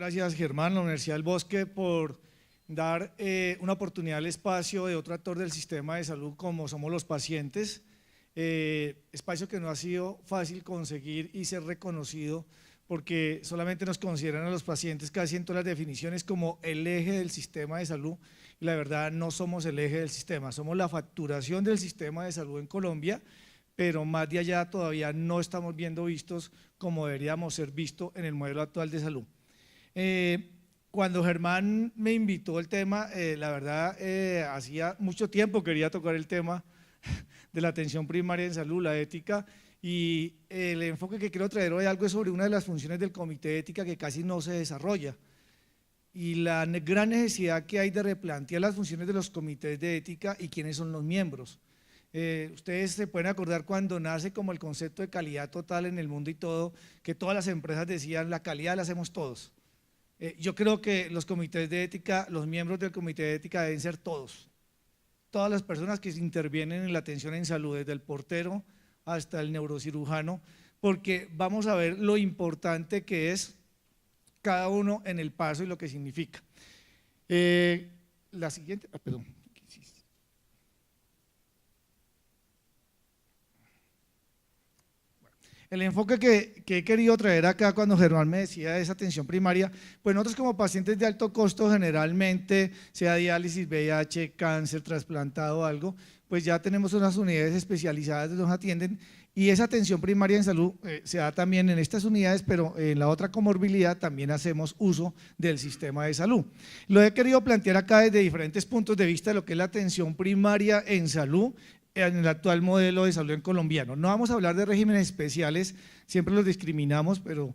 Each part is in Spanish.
gracias, Germán, la Universidad del Bosque, por dar una oportunidad al espacio de otro actor del sistema de salud como somos los pacientes, espacio que no ha sido fácil conseguir y ser reconocido porque solamente nos consideran a los pacientes casi en todas las definiciones como el eje del sistema de salud y la verdad no somos el eje del sistema, somos la facturación del sistema de salud en Colombia, pero más de allá todavía no estamos viendo vistos como deberíamos ser vistos en el modelo actual de salud. Cuando Germán me invitó al tema, la verdad hacía mucho tiempo quería tocar el tema de la atención primaria en salud, la ética, y el enfoque que quiero traer hoy algo es sobre una de las funciones del comité de ética que casi no se desarrolla y la gran necesidad que hay de replantear las funciones de los comités de ética y quiénes son los miembros. Ustedes se pueden acordar cuando nace como el concepto de calidad total en el mundo y todo, que todas las empresas decían la calidad la hacemos todos. Yo creo que los comités de ética, los miembros del comité de ética deben ser todas las personas que intervienen en la atención en salud, desde el portero hasta el neurocirujano, porque vamos a ver lo importante que es cada uno en el paso y lo que significa. La siguiente, perdón. El enfoque que he querido traer acá cuando Germán me decía de esa atención primaria, pues nosotros como pacientes de alto costo generalmente, sea diálisis, VIH, cáncer, trasplantado o algo, pues ya tenemos unas unidades especializadas que nos atienden y esa atención primaria en salud se da también en estas unidades, pero en la otra comorbilidad también hacemos uso del sistema de salud. Lo he querido plantear acá desde diferentes puntos de vista de lo que es la atención primaria en salud, en el actual modelo de salud en colombiano. No vamos a hablar de regímenes especiales, siempre los discriminamos, pero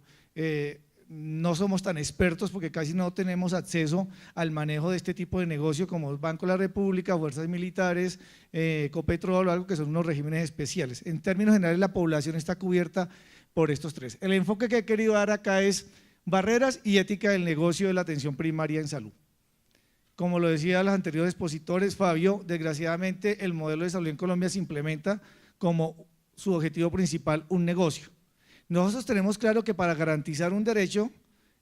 no somos tan expertos porque casi no tenemos acceso al manejo de este tipo de negocio como Banco de la República, Fuerzas Militares, Ecopetrol o algo que son unos regímenes especiales. En términos generales la población está cubierta por estos tres. El enfoque que he querido dar acá es barreras y ética del negocio de la atención primaria en salud. Como lo decía los anteriores expositores, Fabio, desgraciadamente el modelo de salud en Colombia se implementa como su objetivo principal un negocio. Nosotros tenemos claro que para garantizar un derecho,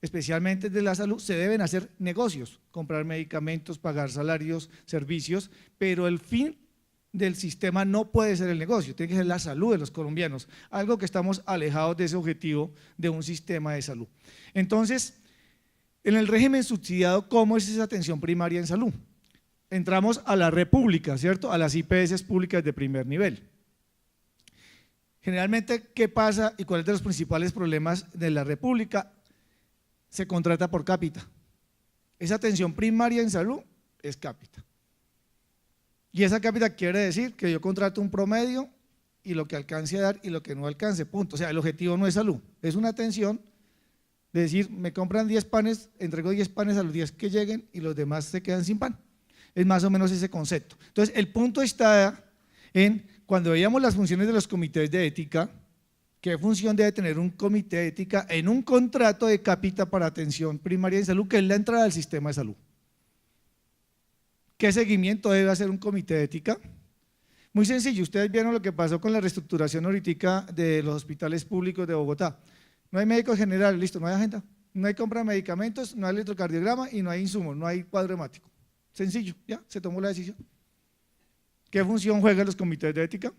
especialmente de la salud, se deben hacer negocios, comprar medicamentos, pagar salarios, servicios, pero el fin del sistema no puede ser el negocio, tiene que ser la salud de los colombianos, algo que estamos alejados de ese objetivo de un sistema de salud. Entonces, en el régimen subsidiado, ¿cómo es esa atención primaria en salud? Entramos a la república, ¿cierto? A las IPS públicas de primer nivel. Generalmente, ¿qué pasa y cuáles son los principales problemas de la república? Se contrata por cápita. Esa atención primaria en salud es cápita. Y esa cápita quiere decir que yo contrato un promedio y lo que alcance a dar y lo que no alcance, punto. O sea, el objetivo no es salud, es una atención de decir, me compran 10 panes, entrego 10 panes a los 10 que lleguen y los demás se quedan sin pan. Es más o menos ese concepto. Entonces, el punto está en, cuando veíamos las funciones de los comités de ética, ¿qué función debe tener un comité de ética en un contrato de cápita para atención primaria en salud, que es la entrada al sistema de salud? ¿Qué seguimiento debe hacer un comité de ética? Muy sencillo, ustedes vieron lo que pasó con la reestructuración ahorita de los hospitales públicos de Bogotá. No hay médicos generales, listo, no hay agenda, no hay compra de medicamentos, no hay electrocardiograma y no hay insumos, no hay cuadro hemático. Sencillo, ya, se tomó la decisión. ¿Qué función juegan los comités de ética?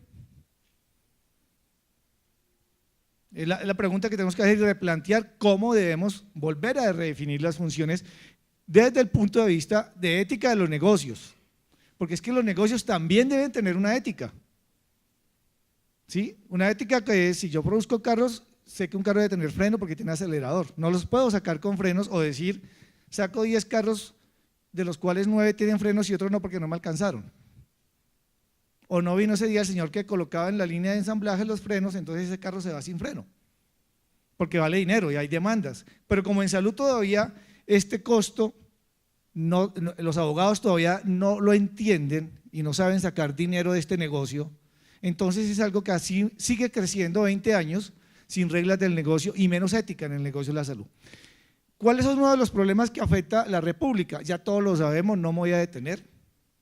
Es la pregunta que tenemos que hacer y replantear cómo debemos volver a redefinir las funciones desde el punto de vista de ética de los negocios, porque es que los negocios también deben tener una ética. ¿Sí? Una ética que es, si yo produzco carros, sé que un carro debe tener freno porque tiene acelerador, no los puedo sacar con frenos o decir, saco 10 carros de los cuales 9 tienen frenos y otros no porque no me alcanzaron. O no vino ese día el señor que colocaba en la línea de ensamblaje los frenos, entonces ese carro se va sin freno, porque vale dinero y hay demandas. Pero como en salud todavía este costo, los abogados todavía no lo entienden y no saben sacar dinero de este negocio, entonces es algo que así sigue creciendo 20 años, sin reglas del negocio y menos ética en el negocio de la salud. ¿Cuáles son uno de los problemas que afecta a la república? Ya todos lo sabemos, no me voy a detener,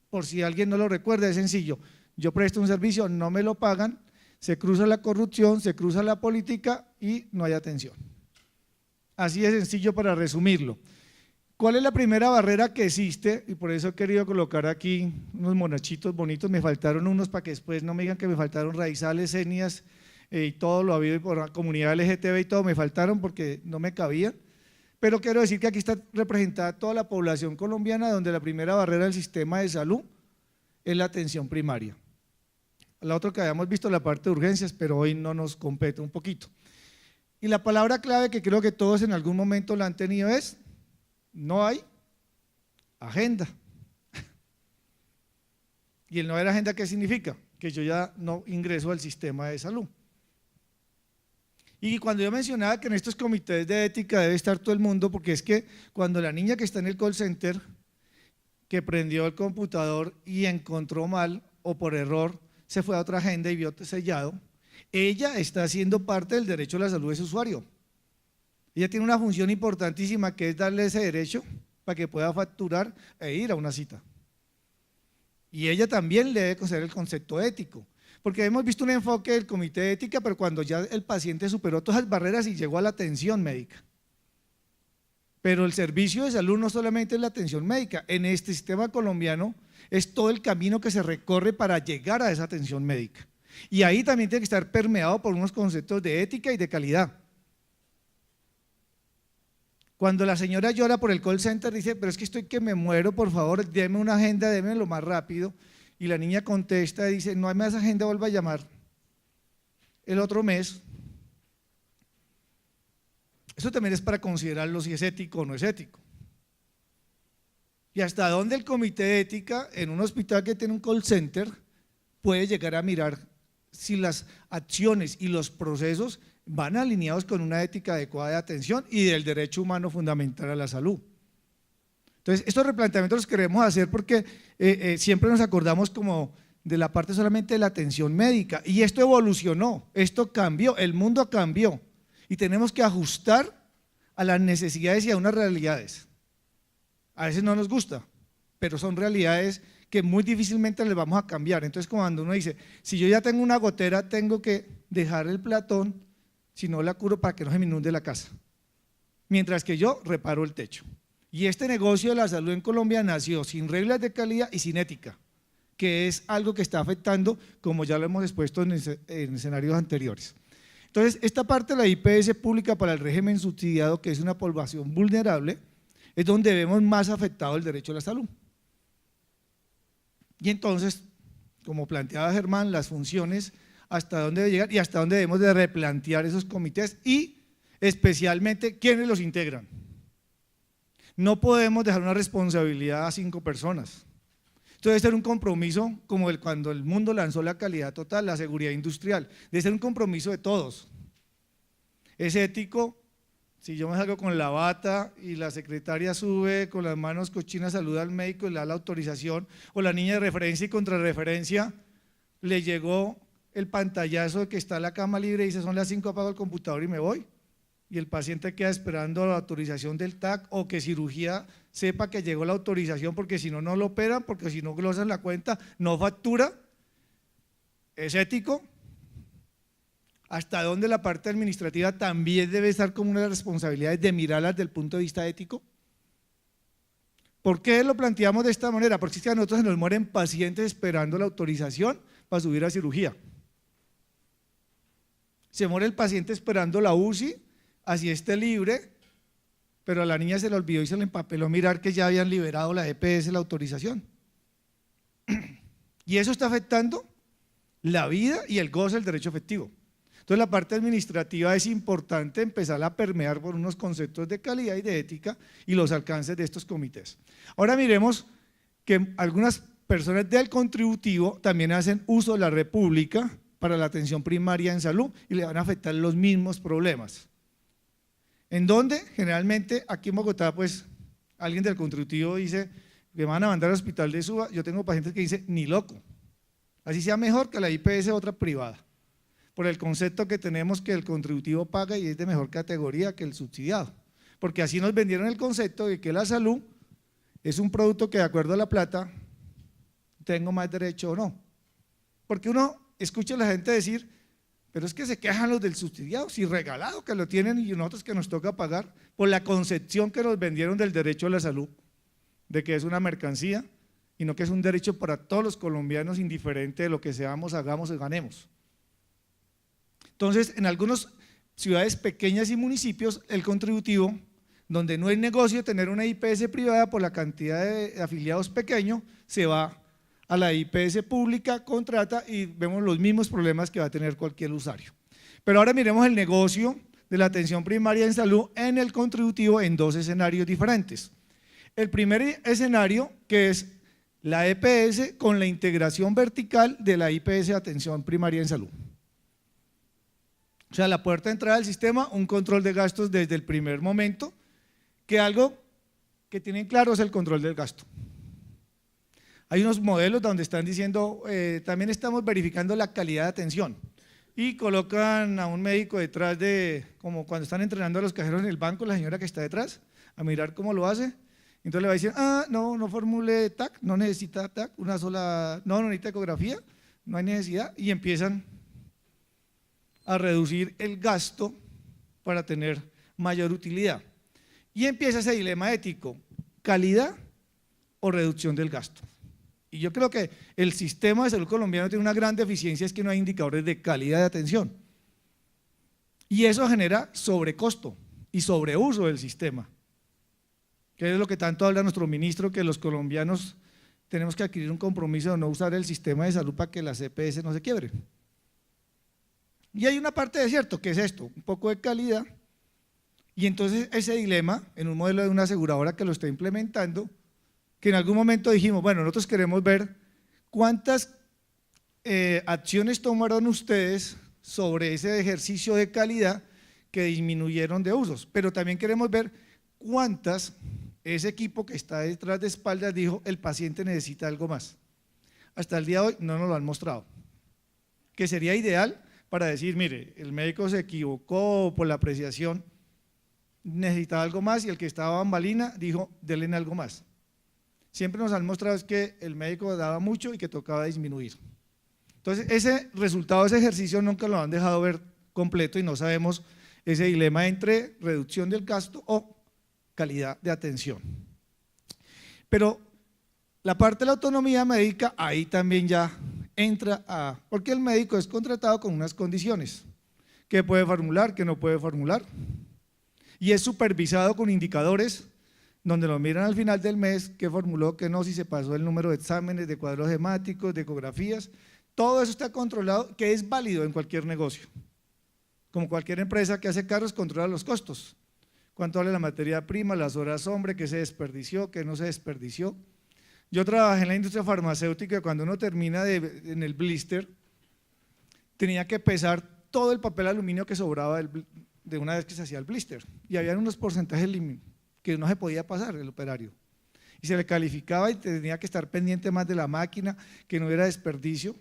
por si alguien no lo recuerda, es sencillo, yo presto un servicio, no me lo pagan, se cruza la corrupción, se cruza la política y no hay atención. Así de sencillo para resumirlo. ¿Cuál es la primera barrera que existe? Y por eso he querido colocar aquí unos monachitos bonitos, me faltaron unos para que después no me digan que me faltaron raizales, etnias y todo lo habido por la comunidad LGTB y todo, me faltaron porque no me cabían. Pero quiero decir que aquí está representada toda la población colombiana, donde la primera barrera del sistema de salud es la atención primaria. La otra que habíamos visto, la parte de urgencias, pero hoy no nos compete un poquito. Y la palabra clave que creo que todos en algún momento la han tenido es: no hay agenda. ¿Y el no haber agenda qué significa? Que yo ya no ingreso al sistema de salud. Y cuando yo mencionaba que en estos comités de ética debe estar todo el mundo, porque es que cuando la niña que está en el call center, que prendió el computador y encontró mal o por error se fue a otra agenda y vio sellado, ella está haciendo parte del derecho a la salud de su usuario. Ella tiene una función importantísima, que es darle ese derecho para que pueda facturar e ir a una cita. Y ella también le debe conocer el concepto ético, porque hemos visto un enfoque del comité de ética, pero cuando ya el paciente superó todas las barreras y llegó a la atención médica. Pero el servicio de salud no solamente es la atención médica, en este sistema colombiano es todo el camino que se recorre para llegar a esa atención médica. Y ahí también tiene que estar permeado por unos conceptos de ética y de calidad. Cuando la señora llora por el call center, dice: pero es que estoy que me muero, por favor, déme una agenda, déme lo más rápido. Y la niña contesta y dice: no hay más agenda, vuelva a llamar el otro mes. Eso también es para considerarlo si es ético o no es ético. Y hasta dónde el comité de ética en un hospital que tiene un call center puede llegar a mirar si las acciones y los procesos van alineados con una ética adecuada de atención y del derecho humano fundamental a la salud. Entonces, estos replanteamientos los queremos hacer porque siempre nos acordamos como de la parte solamente de la atención médica, y esto evolucionó, esto cambió, el mundo cambió y tenemos que ajustar a las necesidades y a unas realidades. A veces no nos gusta, pero son realidades que muy difícilmente les vamos a cambiar. Entonces, cuando uno dice: si yo ya tengo una gotera, tengo que dejar el platón, si no la curo, para que no se me inunde la casa, mientras que yo reparo el techo. Y este negocio de la salud en Colombia nació sin reglas de calidad y sin ética, que es algo que está afectando, como ya lo hemos expuesto en escenarios anteriores. Entonces, esta parte de la IPS pública para el régimen subsidiado, que es una población vulnerable, es donde vemos más afectado el derecho a la salud. Y entonces, como planteaba Germán, las funciones, hasta dónde debe llegar y hasta dónde debemos de replantear esos comités y especialmente quiénes los integran. No podemos dejar una responsabilidad a 5 personas. Esto debe ser un compromiso como cuando el mundo lanzó la calidad total, la seguridad industrial, debe ser un compromiso de todos. Es ético. Si yo me salgo con la bata y la secretaria sube con las manos cochinas, saluda al médico y le da la autorización, o la niña de referencia y contrarreferencia le llegó el pantallazo de que está la cama libre y dice: son las 5, apago el computador y me voy, y el paciente queda esperando la autorización del TAC, o que cirugía sepa que llegó la autorización, porque si no, no lo operan, porque si no glosan la cuenta, no factura. ¿Es ético? ¿Hasta dónde la parte administrativa también debe estar como una de las responsabilidades de mirarlas desde el punto de vista ético? ¿Por qué lo planteamos de esta manera? Porque es que a nosotros se nos mueren pacientes esperando la autorización para subir a cirugía. Se muere el paciente esperando la UCI, así esté libre, pero a la niña se le olvidó y se le empapeló mirar que ya habían liberado la EPS, la autorización. Y eso está afectando la vida y el goce del derecho efectivo. Entonces, la parte administrativa es importante empezar a permear por unos conceptos de calidad y de ética y los alcances de estos comités. Ahora miremos que algunas personas del contributivo también hacen uso de la red pública para la atención primaria en salud y le van a afectar los mismos problemas. ¿En dónde? Generalmente aquí en Bogotá, pues alguien del contributivo dice: me van a mandar al hospital de Suba. Yo tengo pacientes que dicen: ni loco, así sea mejor que la IPS otra privada, por el concepto que tenemos que el contributivo paga y es de mejor categoría que el subsidiado, porque así nos vendieron el concepto de que la salud es un producto que de acuerdo a la plata tengo más derecho o no. Porque uno escucha a la gente decir: Pero es que se quejan los del subsidiado, si regalado que lo tienen y nosotros que nos toca pagar por la concepción que nos vendieron del derecho a la salud, de que es una mercancía y no que es un derecho para todos los colombianos, indiferente de lo que seamos, hagamos o ganemos. Entonces, en algunas ciudades pequeñas y municipios, el contributivo, donde no es negocio tener una IPS privada por la cantidad de afiliados pequeños, se va a la IPS pública, contrata y vemos los mismos problemas que va a tener cualquier usuario. Pero ahora miremos el negocio de la atención primaria en salud en el contributivo en dos escenarios diferentes. El primer escenario, que es la EPS con la integración vertical de la IPS de atención primaria en salud. O sea, la puerta de entrada al sistema, un control de gastos desde el primer momento, que algo que tienen claro es el control del gasto. Hay unos modelos donde están diciendo, también estamos verificando la calidad de atención y colocan a un médico detrás de, como cuando están entrenando a los cajeros en el banco, la señora que está detrás, a mirar cómo lo hace. Entonces le va a decir, no formule TAC, no necesita TAC, una sola, no necesita ecografía, no hay necesidad, y empiezan a reducir el gasto para tener mayor utilidad. Y empieza ese dilema ético, calidad o reducción del gasto. Y yo creo que el sistema de salud colombiano tiene una gran deficiencia, es que no hay indicadores de calidad de atención. Y eso genera sobrecosto y sobreuso del sistema, que es lo que tanto habla nuestro ministro, que los colombianos tenemos que adquirir un compromiso de no usar el sistema de salud para que la CPS no se quiebre. Y hay una parte de cierto, que es esto, un poco de calidad, y entonces ese dilema, en un modelo de una aseguradora que lo está implementando, que en algún momento dijimos, bueno, nosotros queremos ver cuántas acciones tomaron ustedes sobre ese ejercicio de calidad que disminuyeron de usos, pero también queremos ver cuántas ese equipo que está detrás de espaldas dijo, el paciente necesita algo más. Hasta el día de hoy no nos lo han mostrado, que sería ideal para decir, mire, el médico se equivocó por la apreciación, necesitaba algo más y el que estaba a bambalina dijo, denle algo más. Siempre nos han mostrado es que el médico daba mucho y que tocaba disminuir. Entonces, ese resultado, ese ejercicio nunca lo han dejado ver completo y no sabemos ese dilema entre reducción del gasto o calidad de atención. Pero la parte de la autonomía médica, ahí también ya entra porque el médico es contratado con unas condiciones, que puede formular, que no puede formular, y es supervisado con indicadores donde lo miran al final del mes, qué formuló, qué no, si se pasó el número de exámenes, de cuadros hemáticos, de ecografías, todo eso está controlado, que es válido en cualquier negocio. Como cualquier empresa que hace carros, controla los costos, cuánto vale la materia prima, las horas hombre, qué se desperdició, qué no se desperdició. Yo trabajé en la industria farmacéutica, cuando uno termina en el blister, tenía que pesar todo el papel aluminio que sobraba de una vez que se hacía el blister, y había unos porcentajes que no se podía pasar el operario, y se le calificaba y tenía que estar pendiente más de la máquina, que no hubiera desperdicio,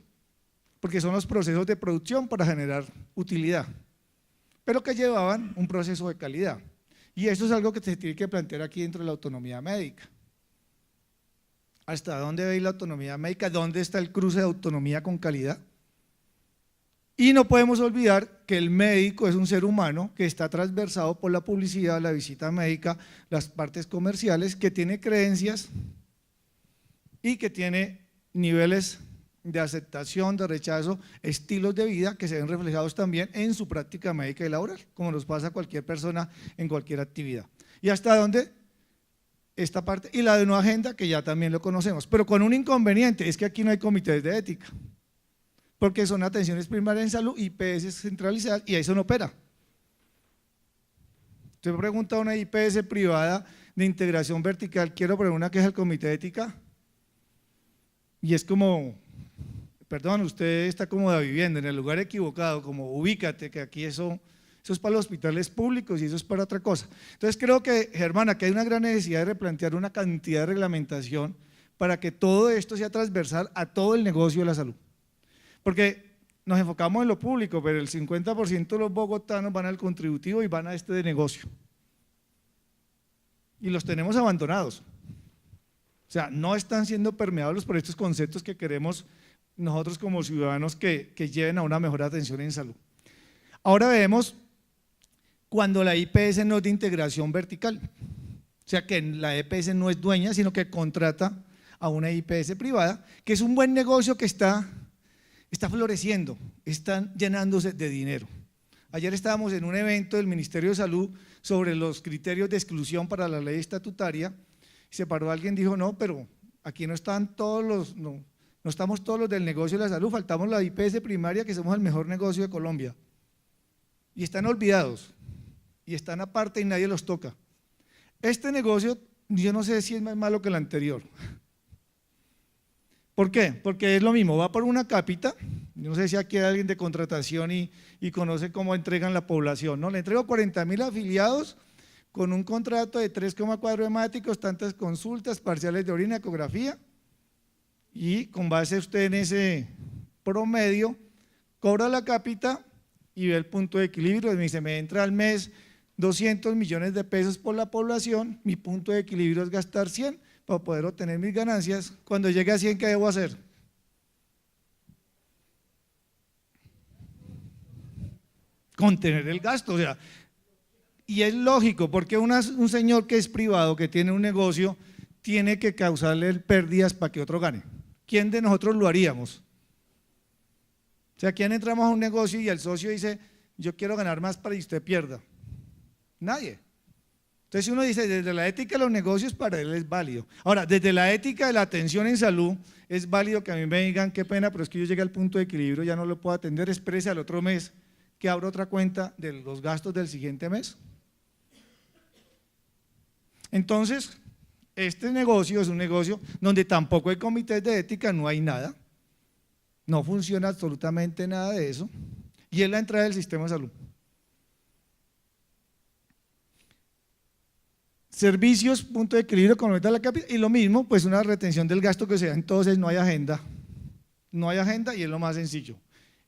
porque son los procesos de producción para generar utilidad, pero que llevaban un proceso de calidad, y eso es algo que se tiene que plantear aquí dentro de la autonomía médica. ¿Hasta dónde va a ir la autonomía médica? ¿Dónde está el cruce de autonomía con calidad? Y no podemos olvidar que el médico es un ser humano que está transversado por la publicidad, la visita médica, las partes comerciales, que tiene creencias y que tiene niveles de aceptación, de rechazo, estilos de vida que se ven reflejados también en su práctica médica y laboral, como nos pasa a cualquier persona en cualquier actividad. ¿Y hasta dónde? Esta parte, y la de una agenda que ya también lo conocemos, pero con un inconveniente, es que aquí no hay comités de ética, porque son atenciones primarias en salud, IPS centralizadas, y eso no opera. Usted me pregunta a una IPS privada de integración vertical, quiero poner una queja al comité de ética, y es como, perdón, usted está como de vivienda en el lugar equivocado, como ubícate, que aquí eso es para los hospitales públicos y eso es para otra cosa. Entonces creo que, Germán, aquí hay una gran necesidad de replantear una cantidad de reglamentación para que todo esto sea transversal a todo el negocio de la salud. Porque nos enfocamos en lo público, pero el 50% de los bogotanos van al contributivo y van a este de negocio. Y los tenemos abandonados. O sea, no están siendo permeables por estos conceptos que queremos nosotros como ciudadanos que lleven a una mejor atención en salud. Ahora vemos cuando la IPS no es de integración vertical, o sea que la EPS no es dueña, sino que contrata a una IPS privada, que es un buen negocio que está floreciendo, están llenándose de dinero. Ayer estábamos en un evento del Ministerio de Salud sobre los criterios de exclusión para la ley estatutaria, y se paró alguien y dijo, no, pero aquí no están todos los, no estamos todos los del negocio de la salud, faltamos la IPS primaria, que somos el mejor negocio de Colombia. Y están olvidados, y están aparte y nadie los toca. Este negocio, yo no sé si es más malo que el anterior. ¿Por qué? Porque es lo mismo, va por una cápita, yo no sé si aquí hay alguien de contratación y conoce cómo entregan la población, ¿no? Le entrego 40.000 afiliados con un contrato de 3,4 hemáticos, tantas consultas, parciales de orina, ecografía, y con base usted en ese promedio, cobra la cápita y ve el punto de equilibrio, me dice, me entra al mes 200 millones de pesos por la población, mi punto de equilibrio es gastar 100 para poder obtener mis ganancias. Cuando llegue a 100, ¿qué debo hacer? Contener el gasto, o sea, y es lógico, porque un señor que es privado, que tiene un negocio, tiene que causarle pérdidas para que otro gane. ¿Quién de nosotros lo haríamos? O sea, ¿quién entramos a un negocio y el socio dice, yo quiero ganar más para que usted pierda? Nadie. Entonces, si uno dice, desde la ética de los negocios, para él es válido. Ahora, desde la ética de la atención en salud, es válido que a mí me digan, qué pena, pero es que yo llegué al punto de equilibrio, ya no lo puedo atender, exprese al otro mes que abra otra cuenta de los gastos del siguiente mes. Entonces, este negocio es un negocio donde tampoco hay comités de ética, no hay nada, no funciona absolutamente nada de eso, y es la entrada del sistema de salud. Servicios, punto de equilibrio con la cápita, y lo mismo, pues una retención del gasto que se da, entonces no hay agenda y es lo más sencillo.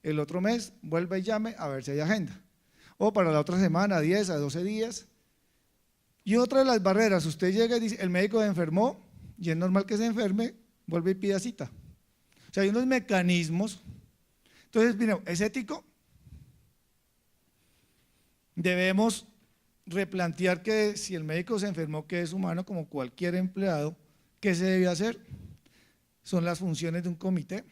El otro mes vuelve y llame a ver si hay agenda, o para la otra semana, 10 a 12 días. Y otra de las barreras, usted llega y dice, el médico se enfermó, y es normal que se enferme, vuelve y pida cita. O sea, hay unos mecanismos. Entonces, mira, ¿es ético? Debemos replantear que si el médico se enfermó, que es humano como cualquier empleado, ¿qué se debe hacer? Son las funciones de un comité.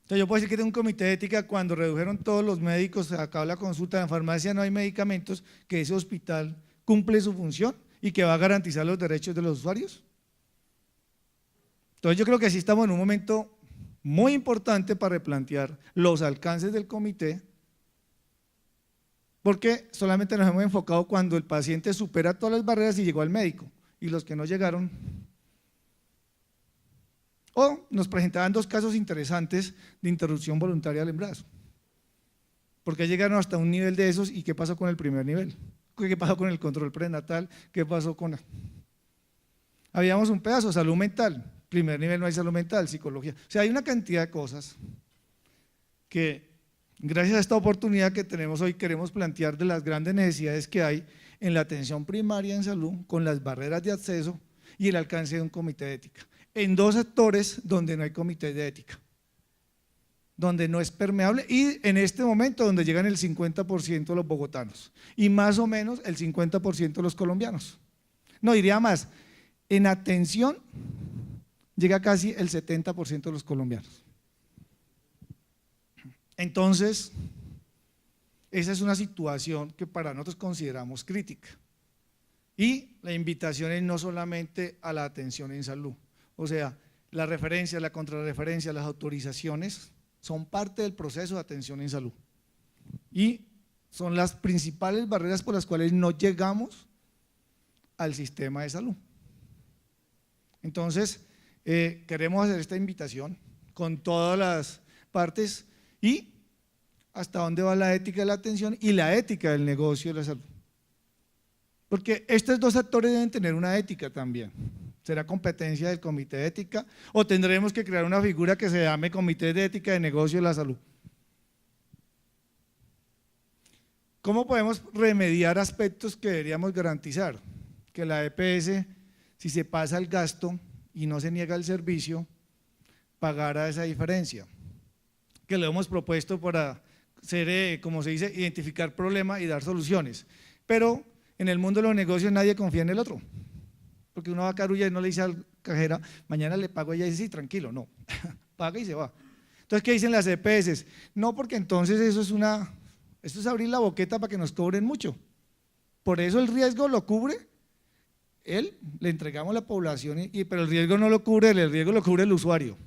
Entonces yo puedo decir que tengo un comité de ética cuando redujeron todos los médicos, se acabó la consulta, en farmacia no hay medicamentos, que ese hospital cumple su función y que va a garantizar los derechos de los usuarios. Entonces yo creo que sí estamos en un momento muy importante para replantear los alcances del comité, porque solamente nos hemos enfocado cuando el paciente supera todas las barreras y llegó al médico, y los que no llegaron. O nos presentaban dos casos interesantes de interrupción voluntaria del embarazo, porque llegaron hasta un nivel de esos, y ¿qué pasó con el primer nivel? ¿Qué pasó con el control prenatal? ¿Qué pasó con? Habíamos un pedazo, salud mental, primer nivel no hay salud mental, psicología, o sea, hay una cantidad de cosas que gracias a esta oportunidad que tenemos hoy queremos plantear de las grandes necesidades que hay en la atención primaria en salud, con las barreras de acceso y el alcance de un comité de ética, en dos sectores donde no hay comité de ética, donde no es permeable, y en este momento donde llegan el 50% de los bogotanos y más o menos el 50% de los colombianos. No, diría más, en atención llega casi el 70% de los colombianos. Entonces, esa es una situación que para nosotros consideramos crítica, y la invitación es no solamente a la atención en salud, o sea, la referencia, la contrarreferencia, las autorizaciones son parte del proceso de atención en salud y son las principales barreras por las cuales no llegamos al sistema de salud. Entonces, queremos hacer esta invitación con todas las partes y hasta dónde va la ética de la atención y la ética del negocio de la salud. Porque estos dos actores deben tener una ética también. ¿Será competencia del comité de ética o tendremos que crear una figura que se llame comité de ética de negocio de la salud? ¿Cómo podemos remediar aspectos que deberíamos garantizar? Que la EPS, si se pasa el gasto y no se niega el servicio, pagara esa diferencia. Que lo hemos propuesto para ser, como se dice, identificar problemas y dar soluciones. Pero en el mundo de los negocios nadie confía en el otro, porque uno va a carulla y no le dice al cajera, mañana le pago, ella dice, sí, tranquilo, no, paga y se va. Entonces, ¿qué dicen las EPS? No, porque entonces eso es abrir la boqueta para que nos cobren mucho. Por eso el riesgo lo cubre él, le entregamos la población, pero el riesgo no lo cubre él, el riesgo lo cubre el usuario.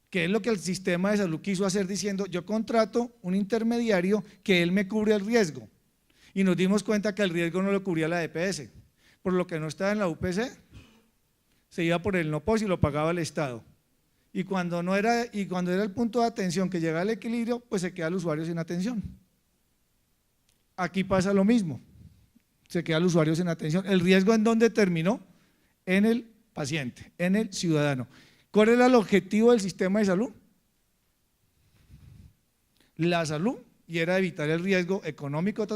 Que es lo que el sistema de salud quiso hacer diciendo, yo contrato un intermediario que él me cubre el riesgo. Y nos dimos cuenta que el riesgo no lo cubría la EPS, por lo que no estaba en la UPC, se iba por el no POS y lo pagaba el Estado. Y cuando era el punto de atención que llega al equilibrio, pues se queda el usuario sin atención. Aquí pasa lo mismo, se queda el usuario sin atención. ¿El riesgo en dónde terminó? En el paciente, en el ciudadano. ¿Cuál era el objetivo del sistema de salud? La salud, y era evitar el riesgo económico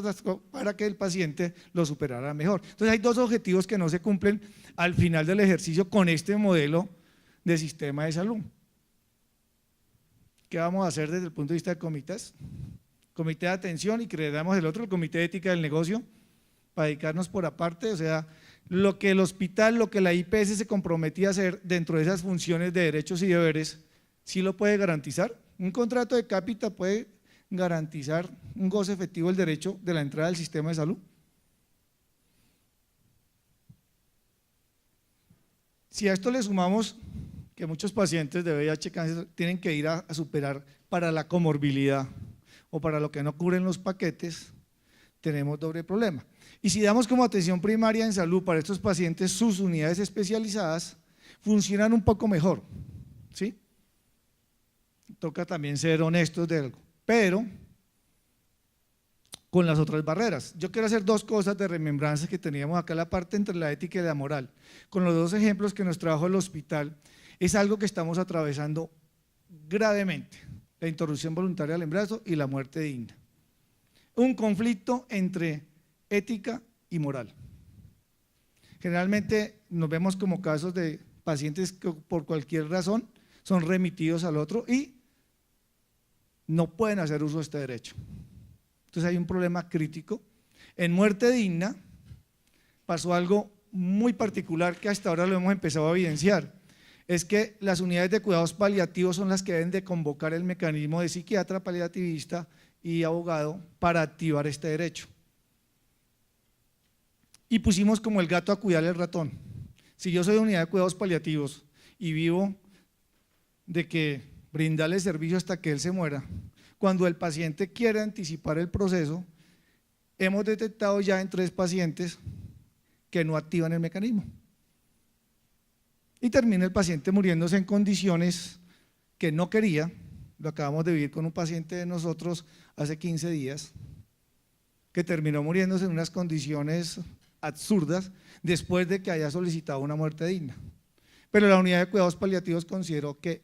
para que el paciente lo superara mejor. Entonces hay dos objetivos que no se cumplen al final del ejercicio con este modelo de sistema de salud. ¿Qué vamos a hacer desde el punto de vista de comités? Comité de atención y creamos el otro, el comité de ética del negocio, para dedicarnos por aparte, o sea, lo que el hospital, lo que la IPS se comprometía a hacer dentro de esas funciones de derechos y deberes, ¿sí lo puede garantizar? Un contrato de cápita puede garantizar un goce efectivo del derecho de la entrada al sistema de salud. Si a esto le sumamos que muchos pacientes de VIH cáncer tienen que ir a superar para la comorbilidad o para lo que no cubren los paquetes, tenemos doble problema. Y si damos como atención primaria en salud para estos pacientes sus unidades especializadas, funcionan un poco mejor, ¿sí? Toca también ser honestos de algo, pero con las otras barreras. Yo quiero hacer dos cosas de remembranza que teníamos acá, la parte entre la ética y la moral. Con los dos ejemplos que nos trajo el hospital, es algo que estamos atravesando gravemente, la interrupción voluntaria del embarazo y la muerte digna. Un conflicto entre ética y moral. Generalmente nos vemos como casos de pacientes que por cualquier razón son remitidos al otro y no pueden hacer uso de este derecho. Entonces hay un problema crítico. En muerte digna pasó algo muy particular que hasta ahora lo hemos empezado a evidenciar, es que las unidades de cuidados paliativos son las que deben de convocar el mecanismo de psiquiatra paliativista y abogado para activar este derecho. Y pusimos como el gato a cuidar el ratón. Si yo soy de unidad de cuidados paliativos y vivo de que brindarle servicio hasta que él se muera, cuando el paciente quiere anticipar el proceso, hemos detectado ya en 3 pacientes que no activan el mecanismo. Y termina el paciente muriéndose en condiciones que no quería. Lo acabamos de vivir con un paciente de nosotros hace 15 días, que terminó muriéndose en unas condiciones absurdas después de que haya solicitado una muerte digna. Pero la unidad de cuidados paliativos consideró que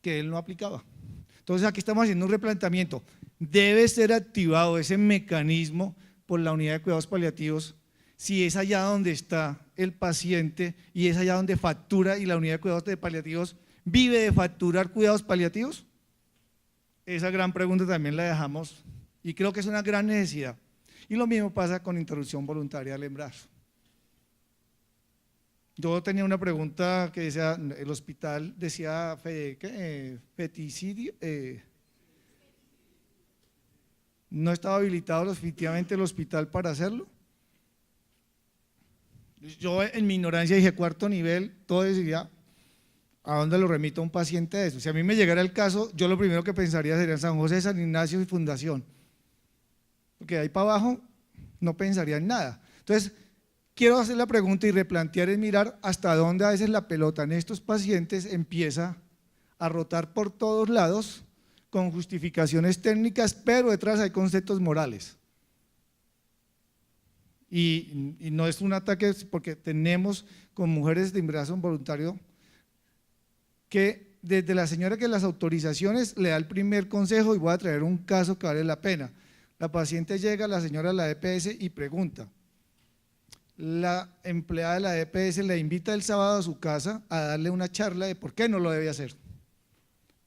él no aplicaba. Entonces aquí estamos haciendo un replanteamiento. Debe ser activado ese mecanismo por la unidad de cuidados paliativos si es allá donde está el paciente y es allá donde factura y la unidad de cuidados paliativos vive de facturar cuidados paliativos. Esa gran pregunta también la dejamos y creo que es una gran necesidad. Y lo mismo pasa con interrupción voluntaria del embarazo. Yo tenía una pregunta que decía, el hospital decía feticidio, ¿no estaba habilitado efectivamente el hospital para hacerlo? Yo en mi ignorancia dije 4º nivel, todo decía, ¿a dónde lo remito a un paciente de eso? Si a mí me llegara el caso, yo lo primero que pensaría sería en San José, San Ignacio y Fundación, porque de ahí para abajo no pensaría en nada. Entonces, quiero hacer la pregunta y replantear es mirar hasta dónde a veces la pelota en estos pacientes empieza a rotar por todos lados con justificaciones técnicas, pero detrás hay conceptos morales. Y no es un ataque porque tenemos con mujeres de embarazo voluntario que desde la señora que las autorizaciones le da el primer consejo y voy a traer un caso que vale la pena. La paciente llega, la señora a la EPS y pregunta, la empleada de la EPS le invita el sábado a su casa a darle una charla de por qué no lo debe hacer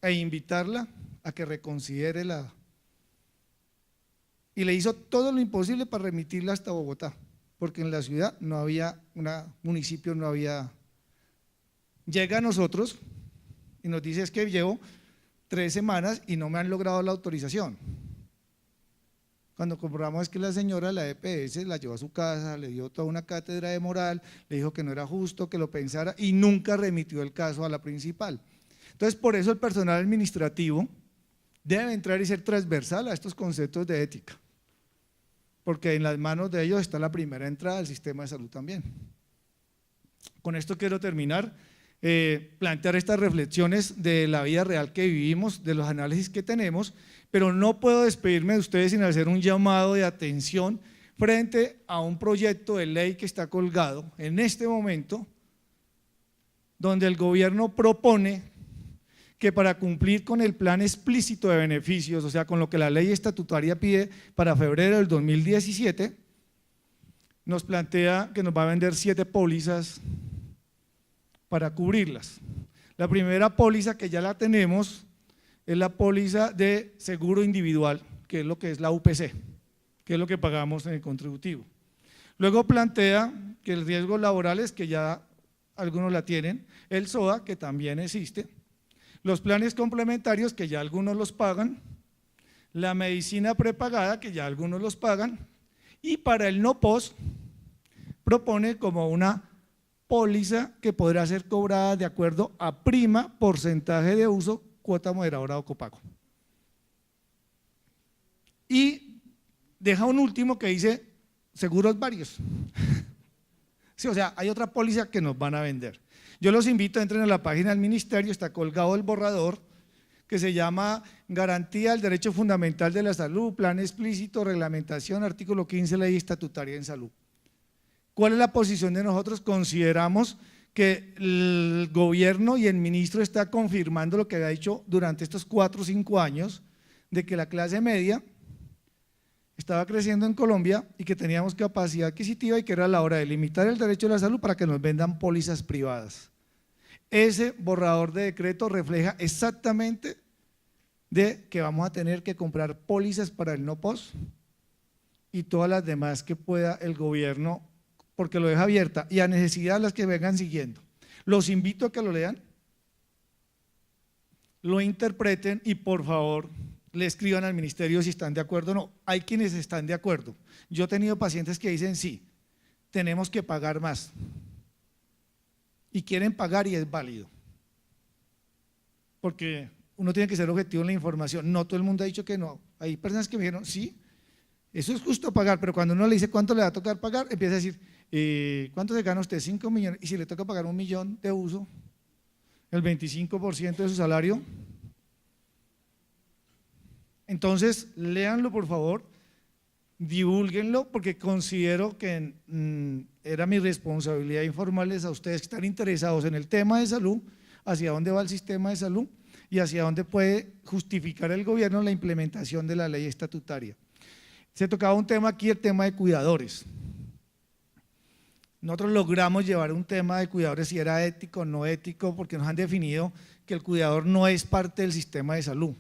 e invitarla a que reconsidere la… Y le hizo todo lo imposible para remitirla hasta Bogotá, porque en la ciudad no había, municipio no había… Llega a nosotros y nos dice: es que llevo 3 semanas y no me han logrado la autorización. Cuando comprobamos es que la señora, la EPS, la llevó a su casa, le dio toda una cátedra de moral, le dijo que no era justo, que lo pensara y nunca remitió el caso a la principal. Entonces, por eso el personal administrativo debe entrar y ser transversal a estos conceptos de ética, porque en las manos de ellos está la primera entrada al sistema de salud también. Con esto quiero terminar, plantear estas reflexiones de la vida real que vivimos, de los análisis que tenemos, pero no puedo despedirme de ustedes sin hacer un llamado de atención frente a un proyecto de ley que está colgado en este momento, donde el gobierno propone que para cumplir con el plan explícito de beneficios, o sea, con lo que la ley estatutaria pide para febrero del 2017, nos plantea que nos va a vender 7 pólizas para cubrirlas. La primera póliza, que ya la tenemos, es la póliza de seguro individual, que es la UPC, que es lo que pagamos en el contributivo. Luego plantea que el riesgo laborales, que ya algunos la tienen, el SOA, que también existe, los planes complementarios, que ya algunos los pagan, la medicina prepagada, que ya algunos los pagan, y para el no POS propone como una póliza que podrá ser cobrada de acuerdo a prima, porcentaje de uso, cuota moderadora o copago. Y deja un último que dice seguros varios. Sí, o sea, hay otra póliza que nos van a vender. Yo los invito a entren a la página del ministerio, está colgado el borrador, que se llama Garantía del Derecho Fundamental de la Salud, Plan Explícito, Reglamentación, artículo 15, Ley Estatutaria en Salud. ¿Cuál es la posición de nosotros? Consideramos que el gobierno y el ministro está confirmando lo que había dicho durante estos 4 o 5 años, de que la clase media estaba creciendo en Colombia y que teníamos capacidad adquisitiva y que era la hora de limitar el derecho a la salud para que nos vendan pólizas privadas. Ese borrador de decreto refleja exactamente de que vamos a tener que comprar pólizas para el no POS y todas las demás que pueda el gobierno, porque lo deja abierta y a necesidad las que vengan siguiendo. Los invito a que lo lean, lo interpreten y por favor le escriban al ministerio si están de acuerdo o no. Hay quienes están de acuerdo. Yo he tenido pacientes que dicen sí, tenemos que pagar más y quieren pagar y es válido, porque uno tiene que ser objetivo en la información. No todo el mundo ha dicho que no. Hay personas que me dijeron sí, eso es justo pagar, pero cuando uno le dice cuánto le va a tocar pagar, empieza a decir ¿cuánto se gana usted? 5 millones, y si le toca pagar 1 millón de uso, el 25% de su salario. Entonces, léanlo por favor, divúlguenlo, porque considero que era mi responsabilidad informarles a ustedes que están interesados en el tema de salud, hacia dónde va el sistema de salud y hacia dónde puede justificar el gobierno la implementación de la ley estatutaria. Se tocaba un tema aquí, el tema de cuidadores. Nosotros logramos llevar un tema de cuidadores, si era ético o no ético, porque nos han definido que el cuidador no es parte del sistema de salud,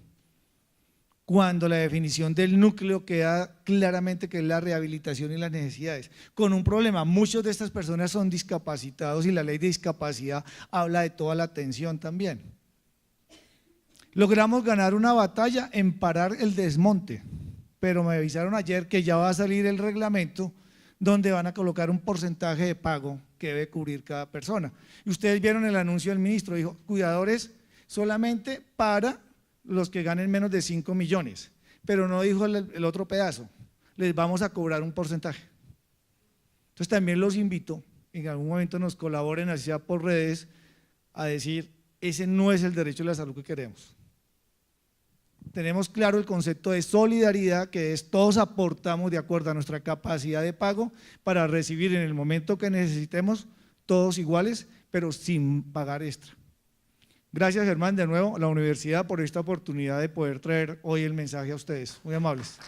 cuando la definición del núcleo queda claramente que es la rehabilitación y las necesidades. Con un problema, muchas de estas personas son discapacitados y la ley de discapacidad habla de toda la atención también. Logramos ganar una batalla en parar el desmonte, pero me avisaron ayer que ya va a salir el reglamento donde van a colocar un porcentaje de pago que debe cubrir cada persona. Y ustedes vieron el anuncio del ministro, dijo cuidadores solamente para los que ganen menos de 5 millones, pero no dijo el otro pedazo, les vamos a cobrar un porcentaje. Entonces también los invito, en algún momento nos colaboren, así sea por redes, a decir, ese no es el derecho a la salud que queremos. Tenemos claro el concepto de solidaridad, que es todos aportamos de acuerdo a nuestra capacidad de pago para recibir en el momento que necesitemos, todos iguales, pero sin pagar extra. Gracias, Germán, de nuevo a la universidad por esta oportunidad de poder traer hoy el mensaje a ustedes. Muy amables.